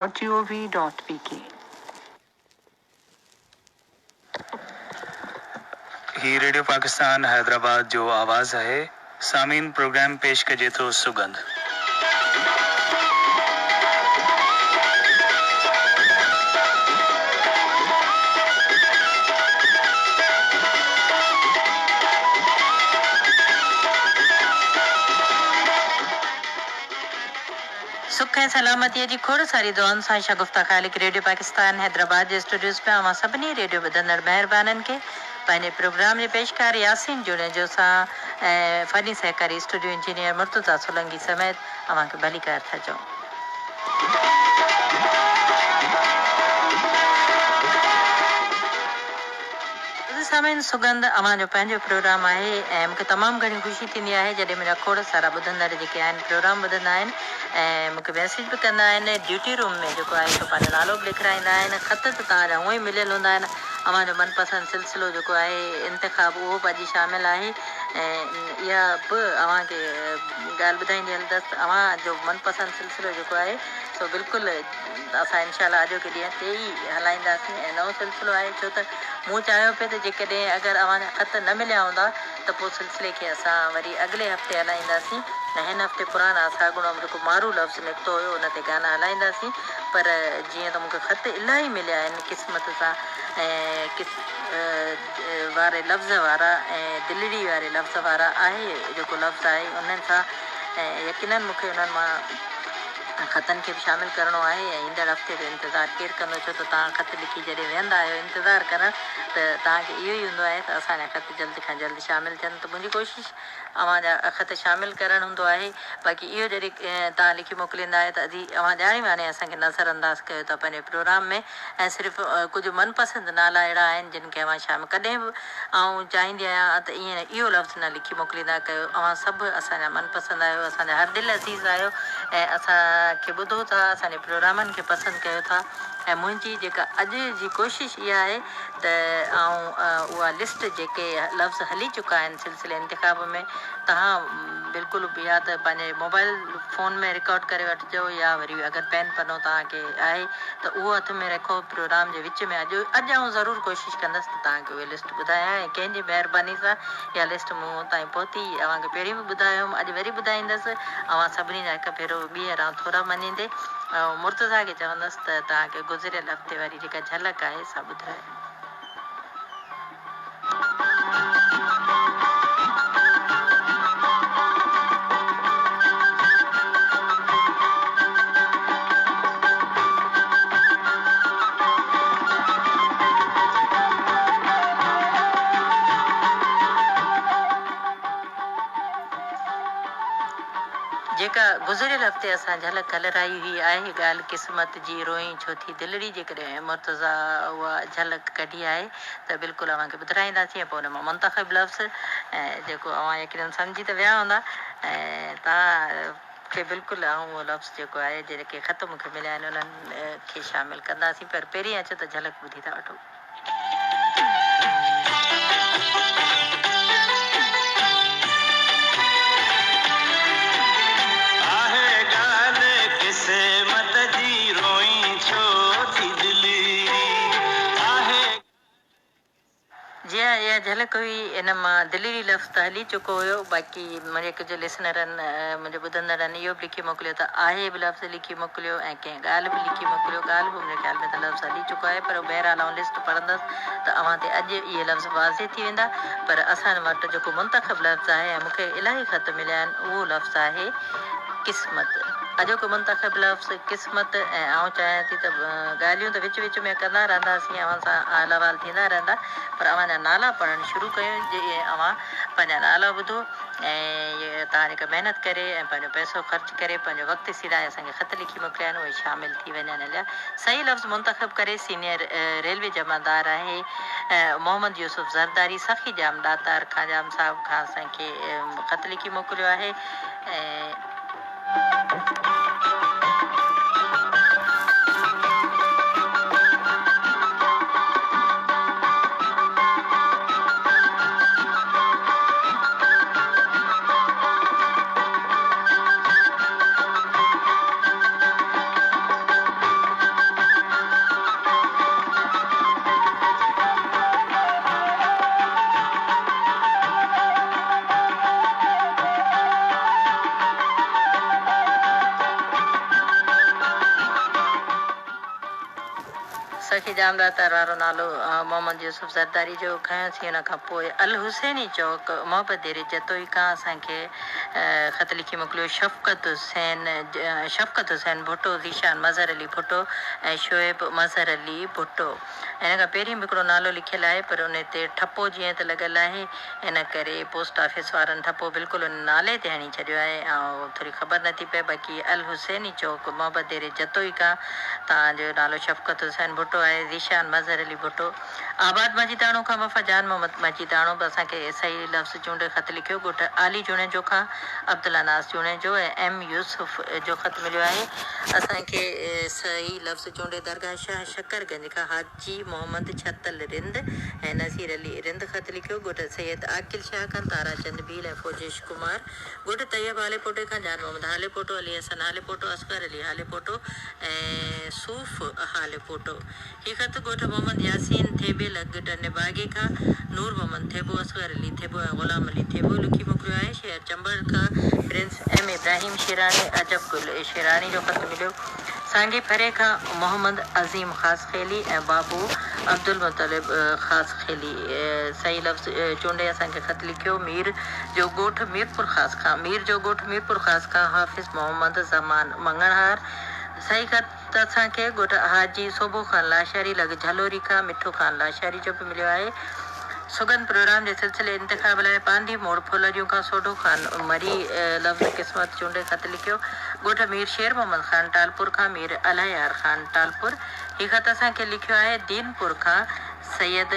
gov.pk। ही रेडियो पाकिस्तान हैदराबाद जो आवाज़ है सामीन प्रोग्राम पेश कजे तो सुगंध सुख ऐं सलामतीअ जी खोड़ सारी दुआउनि सां शगुफ़्ता ख़ालिक रेडियो पाकिस्तान हैदराबाद जे स्टूडियोज़ पिया अवां सभिनी रेडियो ॿुधंदड़ महिरबाननि खे पंहिंजे प्रोग्राम जे पेशकार यासीन जुड़े जो सां ऐं फ़नी सहकारी स्टूडियो इंजीनियर मुर्तज़ा सोलंकी समेत अवां खे भली ख़ैर था चऊं। सामीन सुगंध अवां जो पंहिंजो प्रोग्राम आहे ऐं मूंखे तमामु घणी ख़ुशी थींदी आहे जॾहिं मुंहिंजा खोड़ सारा ॿुधंदड़ जेके आहिनि प्रोग्राम ॿुधंदा आहिनि ऐं मूंखे मैसेज बि कंदा आहिनि ड्यूटी रूम में जेको आहे सो पंहिंजो नालो बि लिखाईंदा आहिनि ख़त त तव्हांजा हूअं ई मिलियल हूंदा आहिनि। अवां जो मनपसंदि सिलसिलो जेको आहे इंतिख़ाब उहो बि अॼु शामिलु आहे ऐं इहा बि अव्हांखे ॻाल्हि ॿुधाईंदी हलंदसि अव्हां जो मनपसंदि सिलसिलो जेको आहे सो बिल्कुलु असां इनशाला अॼोके ॾींहं ते ई हलाईंदासीं ऐं नओं सिलसिलो आहे छो त मूं चाहियो पियो त जेकॾहिं अगरि अव्हांजा ख़त न मिलिया हूंदा त पोइ सिलसिले खे असां वरी अॻिले हफ़्ते हलाईंदासीं ऐं हिन हफ़्ते पुराणा साॻुणो जेको मारू लफ़्ज़ निकितो हुयो उन ते गाना हलाईंदासीं पर जीअं त मूंखे ख़त इलाही मिलिया आहिनि क़िस्मत सां ऐं वारे लफ़्ज़ वारा ऐं दिलड़ी वारे लफ़्ज़ वारा आहे जेको लफ़्ज़ आहे उन्हनि सां ऐं यकीननि मूंखे उन्हनि मां ख़तनि खे बि शामिलु करिणो आहे ऐं ईंदड़ हफ़्ते जो इंतज़ारु केरु कंदो छो त तव्हां ख़त लिखी जॾहिं वेहंदा आहियो इंतज़ारु करणु त तव्हांखे इहो ई हूंदो आहे त असांजा ख़त जल्द खां जल्द शामिलु थियनि त मुंहिंजी कोशिशि अव्हांजा ख़त शामिलु करणु हूंदो आहे। बाक़ी इहो जॾहिं तव्हां लिखी मोकिलींदा आहियो त अॼु अव्हां ॼाणी वाणे असांखे नज़र अंदाज़ कयो था पंहिंजे प्रोग्राम में ऐं सिर्फ़ु कुझु मनपसंदि नाला अहिड़ा आहिनि जिन खे अव्हां शामिलु कॾहिं बि ऐं चाहींदी आहियां त ईअं इहो लफ़्ज़ न लिखी मोकिलींदा कयो अव्हां सभु असांजा मनपसंदि आहियो असांजा हर दिलि अज़ीज़ आहियो ऐं असांखे ॿुधो था असांजे प्रोग्रामनि खे पसंदि कयो था ऐं मुंहिंजी जेका अॼु जी कोशिशि इहा आहे त उहा लिस्ट जेके लफ़्ज़ हली चुका आहिनि सिलसिले इंतिखाब में तव्हां बिल्कुलु बि या त पंहिंजे मोबाइल फ़ोन में रिकॉड करे वठिजो या वरी अगरि पेन पनो तव्हांखे आहे त उहो हथ में रखो प्रोग्राम जे विच में अॼु आउं ज़रूरु कोशिशि कंदसि त तव्हांखे उहे लिस्ट ॿुधायां ऐं कंहिंजी महिरबानी सां इहा लिस्ट मूं ताईं पहुती अव्हांखे पहिरीं बि ॿुधायो हुउमि अॼु वरी ॿुधाईंदसि अव्हां सभिनी जा हिकु भेरो ॿीहर थोरा मञींदे ऐं मुर्तज़ा खे चवंदसि त तव्हांखे गुज़िरियल हफ़्ते वारी जेका झलक आहे सा ॿुधायो। जेका गुज़िरियल हफ़्ते असां झलक हलराई हुई आहे ॻाल्हि क़िस्मत जी रोई छो थी दिलड़ी जेकॾहिं मुर्तज़ा उहा झलक कढी आहे त बिल्कुलु अव्हांखे ॿुधाईंदासीं पोइ हुन मां मुंतख़ब लफ़्ज़ ऐं जेको अव्हां यकीननि सम्झी त विया हूंदा ऐं तव्हांखे बिल्कुलु उहो लफ़्ज़ जेको आहे जेके ख़त मूंखे मिलिया आहिनि उन्हनि खे शामिलु कंदासीं पर पहिरीं अचो त झलक ॿुधी था वठो। जीअं इहा झलक हुई इन मां दिलड़ी लफ़्ज़ त हली चुको हुयो बाक़ी मुंहिंजे कुझु लिसनरनि मुंहिंजे ॿुधंदड़नि इहो बि लिखी मोकिलियो त आहे बि लफ़्ज़ लिखी मोकिलियो ऐं कंहिं ॻाल्हि बि लिखी मोकिलियो ॻाल्हि बि मुंहिंजे ख़्याल में त लफ़्ज़ हली चुको आहे पर बहरहाल आउं लिस्ट पढ़ंदसि त अव्हां ते अॼु इहे लफ़्ज़ वाज़े थी वेंदा पर असां वटि जेको मुंतख़ब लफ़्ज़ आहे ऐं मूंखे इलाही ख़त मिलिया आहिनि उहो लफ़्ज़ आहे क़िस्मत। अॼोको मुंतख़ब लफ़्ज़ क़िस्मत ऐं आउं चाहियां थी त ॻाल्हियूं त विच विच में कंदा रहंदासीं अव्हां सां हाल अहिवाल थींदा रहंदा पर अव्हांजा नाला पढ़णु शुरू कयो जीअं अव्हां पंहिंजा नाला ॿुधो ऐं तव्हां जेका महिनत करे ऐं पंहिंजो पैसो ख़र्चु करे पंहिंजो वक़्तु सिराए असांखे ख़त लिखी मोकिलिया आहिनि उहे शामिलु थी वञनि हलिया सही लफ़्ज़ मुंतख़ब करे सीनियर रेलवे जमादार आहे मोहम्मद यूसुफ ज़रदारी सखी जाम ॾातार खां जाम साहिब खां असांखे ख़त लिखी मोकिलियो आहे ऐं सखी जामदातार वारो नालो मोहम्मद यूसुफ ज़रदारी जो खयोंसीं। हुन खां पोइ अल हुसैनी चौक मोहब्बत देरे जतोई खां असांखे ख़त लिखी मोकिलियो शफ़क़त हुसैन भुट्टो, ज़ीशान मज़हर अली भुट्टो ऐं शोएब मज़हर अली भुट्टो। हिन खां पहिरीं बि हिकिड़ो नालो लिखियलु आहे पर उन ते ठपो जीअं त लॻल आहे, इन करे पोस्ट ऑफिस वारनि ठपो बिल्कुलु उन नाले ते हणी छॾियो आहे ऐं थोरी ख़बर नथी पए। बाक़ी अल हुसैनी चौक मोहब्बत देरे जतोई खां तव्हांजो नालो शफ़क़त हुसैन भुट्टो आहे। ज़ीशान मज़हर अली भुट्टो आबाद मजीदाणो खां वफ़ा जान मोहम्मद मजीदाणो बि असांखे सही लफ़्ज़ चूंडे ख़त लिखियो। ॻोठ आली जूणे जो खां अब्दुल्ला नास जूणे जो ऐं एम यूसुफ जो ख़त मिलियो आहे असांखे सही लफ़्ज़ चूंडे दरगाह शाह शकरगंज खां हाजी मोहम्मद छतल रिंद ऐं नज़ीर अली रिंद ख़त लिखियो। ॻोठ सैयद आकिल शाह खां तारा चंद भील ऐं फौजेश कुमार। ॻोठ तैयब हाले पोटे खां जान मोहम्मद हाले पोटो, अली हसन हाले पोटो, असगर अली हाले पोटो ऐं सूफ़ हाले पोटो। हीअ ख़त ॻोठ मोहम्मद यासीन थेबे लॻ निबागे खां नूर मोहम्मद थेबो, असगर अली थेबो ऐं ग़ुलाम अली थेबो लिखी मोकिलियो आहे। शहर चंबड़ खां प्रिंस एम इब्राहिम शेरानी अजब गुल शेरानी जो ख़त मिलियो। सांगी फरे खां मोहम्मद अज़ीम ख़ासि खेली ऐं बाबू अब्दुल मुतलिब ख़ासि खेली सही लफ़्ज़ चूंडे असांखे ख़त लिखियो। मीर जो ॻोठ मीरपुर ख़ासि खां हाफ़िज़ मोहम्मद ज़मान मंगणहार सही ख़त असांखे ॻोठ हाजी सोबो ख़ान लाशारी लॻ झलोरी खां मिठो ख़ान लाशारी जो बि मिलियो आहे। सुगंध प्रोग्राम जे सिलसिले इंतिखाब लाइ पांडी मोड़ फुलरियूं खां सोढो ख़ान मरी लफ़्ज़ क़िस्मत चूंडे ख़त लिखियो। ॻोठ मीर शेर मोहम्मद ख़ान टालपुर खां मीर अलहयार ख़ान टालपुर। हीअ ख़त असांखे लिखियो आहे दीनपुर खां सैयद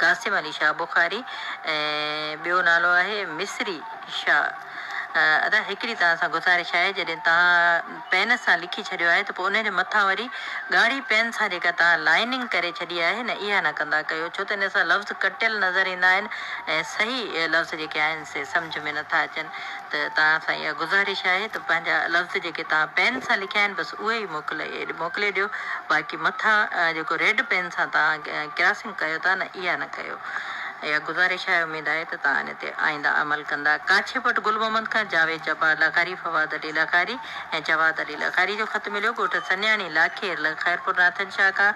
कासिम अली शाह बुखारी ऐं ॿियो नालो आहे मिस्री शाह। अदा हिकिड़ी तव्हां सां गुज़ारिश आहे जॾहिं तव्हां पेन सां लिखी छॾियो आहे त पोइ उनजे मथां वरी ॻाढ़ी पेन सां जेका तव्हां लाइनिंग करे छॾी आहे न इहा न कंदा कयो, छो त इन सां लफ़्ज़ कटियल नज़र ईंदा आहिनि ऐं सही लफ़्ज़ जेके आहिनि से सम्झ में नथा अचनि। त तव्हां सां इहा गुज़ारिश आहे त पंहिंजा लफ़्ज़ जेके तव्हां पेन सां लिखिया आहिनि बसि उहे ई मोकिले ॾियो। बाक़ी मथां जेको रेड पेन सां तव्हां क्रॉसिंग कयो था न इहा न कयो। इहा गुज़ारिश आहे, उमेद आहे त तव्हां इन ते आईंदा अमल कंदा। काछेपट गुल मोहम्मद खां जावेद जब्बार लखारी, फवाद अली लखारी ऐं जवाद अली लखारी जो ख़त मिलियो। ॻोठ सन्याणी लाखेर ख़ैरपुर नाथन शाह खां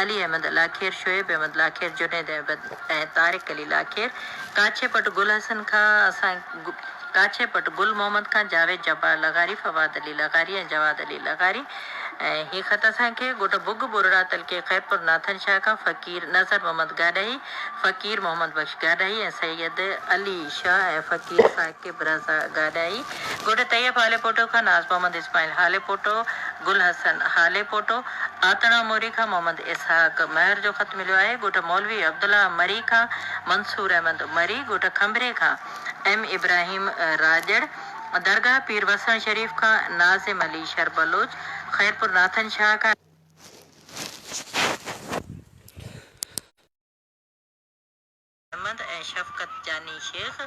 अली अहमद लाखेर, शोएब अहमद लाखेर, जुनैद अहमद ऐं तारिक अली लाखेर। काछेपट गुल मोहम्मद खां जावेद जब्बार लखारी, फवाद अली लखारी ऐं जवाद अली लखारी। ऐं हीअ ख़त असांखे ॻोठ बुग बुरड़ा तलके ख़ैरपुर नाथन शाह खां फ़क़ीर नज़र मोहम्मद गाॾाई, फ़क़ीर मोहम्मद बख्श गाॾाई ऐं सैयद अली शाह ऐं फ़क़ीर साकिब रज़ा गाॾाई। ॻोठ तैयब हाले पोटो खां नाज़ मोहम्मद इस्माइल हाले पोटो, गुल हसन हाले पोटो। आतणा मोरी खां मोहम्मद इसहाक महर जो ख़त मिलियो आहे। ॻोठ मौलवी अब्दुल्ला मरी खां मंसूर अहमद मरी। ॻोठ खंबरे खां एम इब्राहिम राजड़। दरगाह पीर वसण शरीफ़ खां नाज़िम अली शर बलोच। ख़ैरपुर नाथन शाह खां अहमद ऐं शफ़क़त जानी शेख।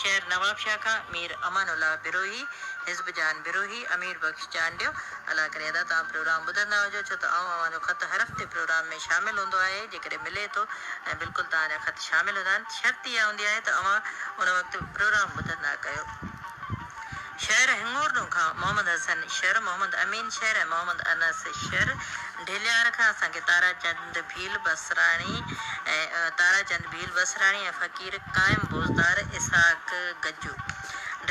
शहर नवाब शाह खां मीर अमानुल्ला बिरोही, हिज़्ब जान बिरोही, अमीर बख्श चांडियो। अला करे अदा तव्हां प्रोग्राम ॿुधंदा हुजो छो त अव्हां जो ख़त हर हफ़्ते प्रोग्राम में शामिल हूंदो आहे। जेकॾहिं मिले थो ऐं बिल्कुलु तव्हांजा ख़त शामिल हूंदा आहिनि, शर्त इहा हूंदी आहे त अव्हां उन वक़्तु प्रोग्राम ॿुधंदा कयो। शहर हिंगोरनो खां मोहम्मद हसन शर, मोहम्मद अमीन शर ऐं मोहम्मद अनस शर। ढिलियार खां असांखे तारा चंद भील बसराणी ऐं फ़क़ीर क़ाइम बोज़दार इसहाक गज्जू।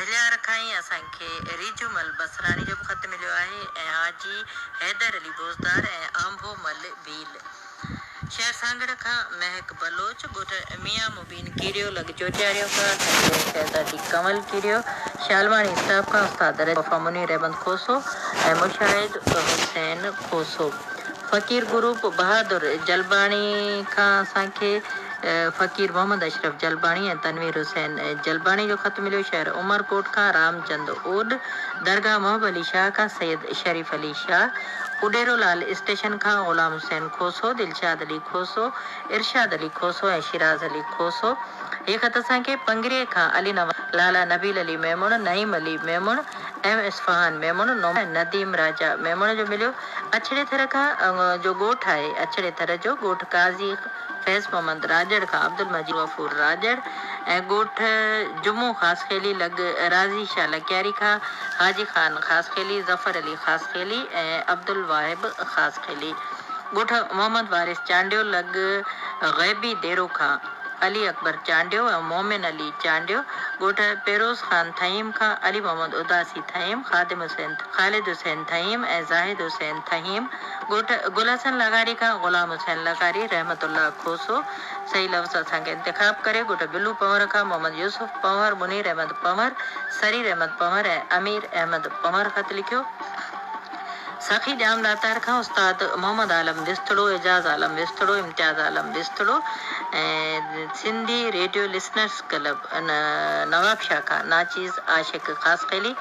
ढिलियार खां ई असांखे रिजुमल बसराणी जो बि ख़त मिलियो आहे ऐं हाजी हैदर अली बोज़दार ऐं आंभो मल भील। शहर सांगड़ खां महक बलोच। ॻोठ मियां मुबीन कीरियो लॻ चोचारियो खां शहज़ादी कमल कीरियो। शालवाणी स्टाफ खां उस्ताद वफ़ा मुनीर अहमद खोसो ऐं मुशाहिद हुसैन खोसो। फ़क़ीर ग्रुप बहादुर जलबाणी खां असांखे फ़क़ीर मोहम्मद अशरफ जलबाणी ऐं तनवीर हुसैन जलबाणी जो ख़त मिलियो। शहर उमरकोट खां रामचंद ओड। दरगाह मोहब अली शाह खां सैयद शरीफ़ अली शाह। उडेरो लाल स्टेशन खां ग़ुलाम हुसैन खोसो, दिलशाद अली खोसो, इरशाद अली खोसो ऐं शिराज अली खोसो। हीअ ख़त असांखे पंगरीअ खां अली नवाज़ लाला नबील अली मेमुण, नईम अली मेमुण, एम इस्फ़हान मेमुण, नदीम राजा मेमुण जो मिलियो। अछड़े थर खां जो ॻोठ आहे, अछड़े थर जो ॻोठ काज़ी फैज़ मोहम्मद राजड़ खां अब्दुल मजीद गफूर राजड़ ऐं ॻोठ जुमो ख़ासि खेली लॻ राज़ी शाह लकियारी खां हाजी ख़ान ख़ासि खेली ज़फ़र अली ख़ासि खेली ऐं अब्दुल वाहिब ख़ासि खेली ॻोठ मोहम्मद वारिस चांडियो लॻ ग़ैबी देरो खां अली अकबर चांडियो ऐं मोमिन अली चांडियो ॻोठ पेरोज़ ख़ान थहीम खां अली मोहम्मद उदासी थहीम ख़ालिद हुसैन थहीम ऐं ज़ाहिद हुसैन थहीम ॻोठ गुल हसन लगारी खां ग़ुलाम हुसैन लगारी रहमतुल्लाह खोसो सही लफ़्ज़ असांखे इंतिख़ाब करे ॻोठ बिलू पंवर खां मोहम्मद यूसुफ पंवर मुनीर अहमद पंवर सरीर अहमद पंवर ऐं अमीर अहमद पंवर ख़त लिखियो सखी जाम लातार खां उस्ताद मोहम्मद आलम बिस्तड़ो एजाज़ आलम बिस्तड़ो इम्तियाज़ आलम बिस्तड़ो ऐं Sindhi radio listeners club Nawab Shah खां नाचीज़ आशिक ख़ासि खेली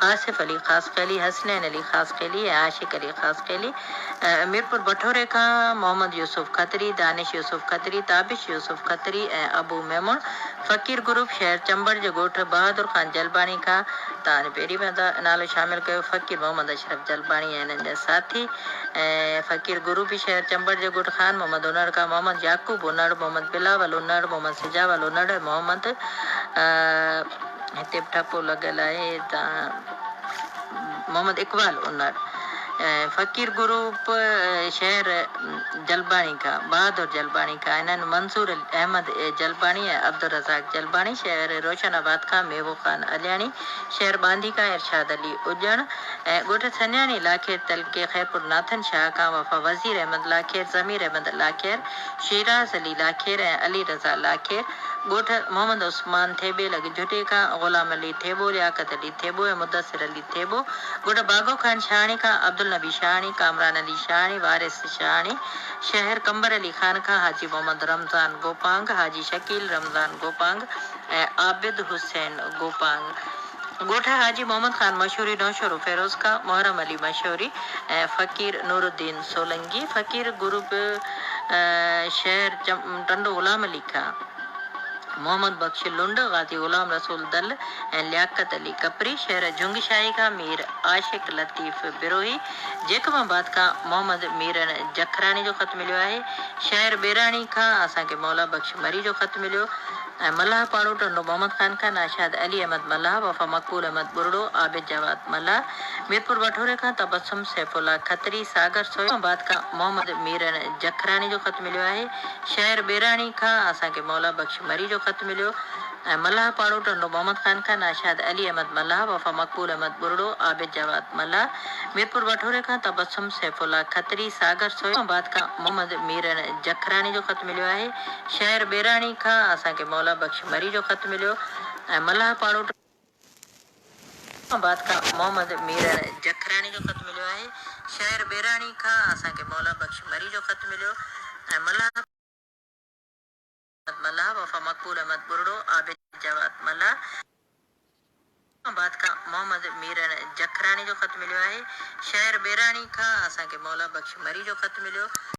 आसिफ अली ख़ासि खेली हसनैन अली ख़ासि खेली ऐं आशिक अली ख़ासि खेली मीरपुर बठोरे खां मोहम्मद यूसुफ खतरी दानिश यूसुफ खतरी ताबिश यूसुफ खतरी ऐं अबू मेमुण फ़कीर ग्रुप शहर चंबड़ जो ॻोठ बहादुर ख़ान जलबाणी खां तव्हां पहिरीं नालो शामिलु कयो फ़कीर मोहम्मद अशरफ जलबाणी ऐं हिननि जा साथी ऐं फ़कीर ग्रुप शहर चंबड़ जो ॻोठ ख़ान मोहम्मद उनड़ खां मोहम्मद याकूब उनड़ मोहम्मद बिलावल उनड़ मोहम्मद सिजावल उनड़ मोहम्मद हिते बि ठपो लॻल आहे मोहम्मद इकबाल उनड़ फ़कीर ग्रुप शहर जलबाणी खां बहादुर जलबाणी खां हिननि मंसूर अहमद जलबाणी ऐं अब्दुल रज़ाक जलबाणी शहर रोशनाबाद खां मेवो ख़ान अलियाणी शहर बांदी खां इरशाद अली उजण ऐं ॻोठ सन्याणी लाखेर तलके ख़ैरपुर नाथन शाह खां वफ़ा वज़ीर अहमद लाखेर ज़मीर अहमद लाखेर शिराज़ अली लाखेर ऐं अली रज़ा लाखेर ॻोठ मोहम्मद उस्मान थेबे लॻ झुटे खां ग़ुलाम अली थेबो लियाकत अली थेबो ऐं मुदसिर अली थेबो ॻोठ बागो ख़ान शाहाणी खां अब्दुल नबी शाहाणी कामरान अली शाहाणी वारिस शाहाणी शहर कंबर अली ख़ान खां हाजी मोहम्मद रमज़ान गोपांग हाजी शकील रमज़ान गोपांग ऐं आबिद हुसैन गोपांग ॻोठ हाजी मोहम्मद ख़ान मशहूरी नौशरो फेरोज़ खां मुहर्रम अली मशहूरी ऐं फ़कीर नूरुद्दीन सोलंगी फ़कीर ग्रुप शहर टंडो ग़ुलाम अली खां मोहम्मद बख्श लुंड गाज़ी ग़ुलाम रसूल दल ऐं लियाकत अली कपरी शहर झुंगशाही खां मीर आशिक लतीफ़ बिरोही जेकमाबाद खां मोहम्मद मीरन जखरानी जो ख़त मिलियो आहे शहर बेराणी खां असांखे मौला बख्श मरी जो ख़त मिलियो ऐं मल्लाह पाड़ो टंडो मोहम्मद ख़ान खां नाशाद अली अहमद मल्लाह वफ़ा मक़बूल अहमद बुरड़ो आबिद जवाद मल्लाह मीरपुर बठोरे खां तबस्सुम सैफुल्ला खतरी सागर सोयाबाद खां मोहम्मद मीरन जखरानी जो ख़त मिलियो आहे शहर बेराणी खां असांखे मौला बख्श मरी जो ख़त मिलियो ऐं मल्लाह पाड़ो टंडो मोहम्मद ख़ान खां नाशाद अली अहमद मल्लाह वफ़ा मक़बूल अहमद बुरड़ो आबिद जवाद मल्लाह मीरपुर बठोरे खां तबस्सुम सैफुल्ला खतरी सागर सोयाबाद खां मोहम्मद मीरन जखरानी जो ख़त मिलियो आहे शहर बेराणी खां असांखे मौला बख्श मरी जो ख़त मिलियो ऐं मल्लाह पाड़ो बाद खां मोहम्मद मीरन जखरानी जो ख़त मिलियो आहे शहर बेराणी खां असांखे मौला बख्श मरी जो ख़त मिलियो ऐं मल्लाह वफ़ा मक़बूल अहमद बुरड़ो आबिद जवाद मल्लाह बाद खां मोहम्मद मीरन जखरानी जो ख़त मिलियो आहे शहर बेराणी खां असांखे मौला बख्श मरी जो ख़त मिलियो